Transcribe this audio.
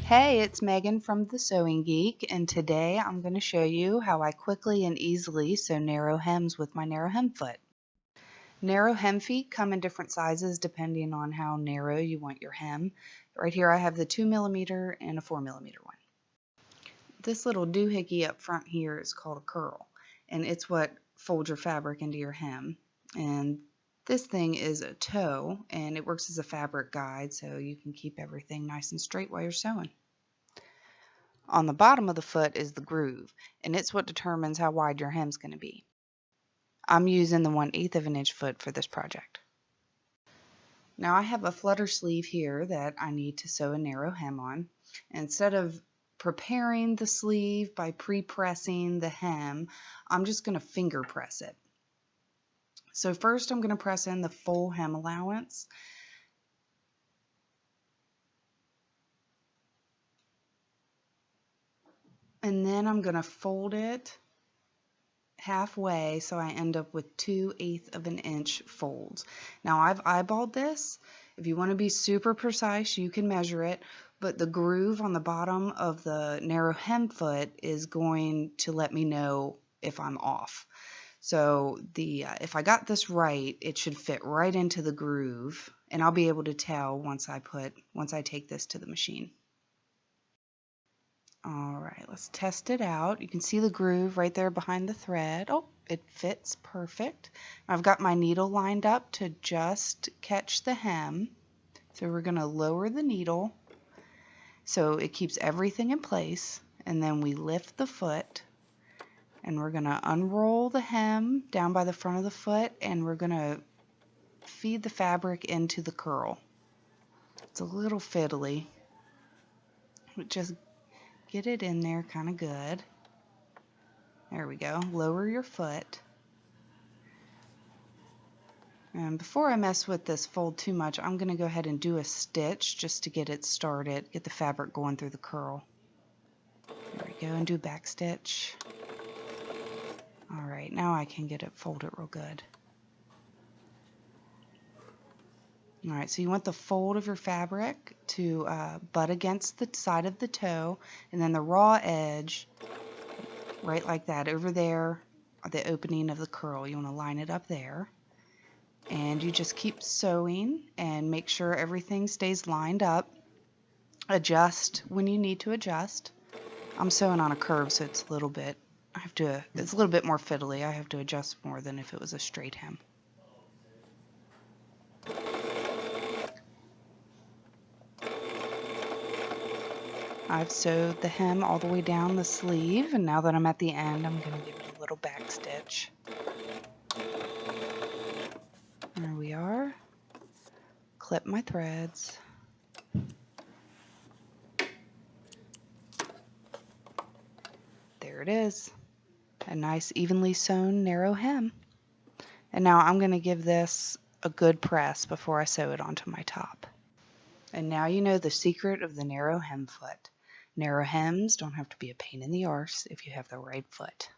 Hey, it's Megan from The Sewing Geek, and today I'm going to show you how I quickly and easily sew narrow hems with my narrow hem foot. Narrow hem feet come in different sizes depending on how narrow you want your hem. Right here I have the 2mm and a 4mm one. This little doohickey up front here is called a curl, and it's what folds your fabric into your hem. And this thing is a toe, and it works as a fabric guide so you can keep everything nice and straight while you're sewing. On the bottom of the foot is the groove, and it's what determines how wide your hem's going to be. I'm using the 1/8 of an inch foot for this project. Now I have a flutter sleeve here that I need to sew a narrow hem on. Instead of preparing the sleeve by pre-pressing the hem, I'm just going to finger press it. So first I'm going to press in the full hem allowance. And then I'm going to fold it halfway so I end up with 2/8 of an inch folds. Now I've eyeballed this. If you want to be super precise, you can measure it, but the groove on the bottom of the narrow hem foot is going to let me know if I'm off. So if I got this right, it should fit right into the groove, and I'll be able to tell once I take this to the machine. All right, let's test it out. You can see the groove right there behind the thread. Oh, it fits perfect. I've got my needle lined up to just catch the hem. So we're going to lower the needle so it keeps everything in place. And then we lift the foot and we're going to unroll the hem down by the front of the foot, and we're going to feed the fabric into the curl. It's a little fiddly, but just get it in there kind of good. There we go. Lower your foot. And before I mess with this fold too much, I'm going to go ahead and do a stitch just to get it started, get the fabric going through the curl. There we go, and do back stitch. All right, now I can get it folded real good. All right, so you want the fold of your fabric to butt against the side of the toe, and then the raw edge, right like that, over there, at the opening of the curl. You want to line it up there. And you just keep sewing and make sure everything stays lined up. Adjust when you need to adjust. I'm sewing on a curve, so it's a little bit more fiddly. I have to adjust more than if it was a straight hem. I've sewed the hem all the way down the sleeve, and now that I'm at the end, I'm going to give it a little back stitch. There we are. Clip my threads. There it is. A nice evenly sewn narrow hem. And now I'm going to give this a good press before I sew it onto my top. And now you know the secret of the narrow hem foot. Narrow hems don't have to be a pain in the arse if you have the right foot.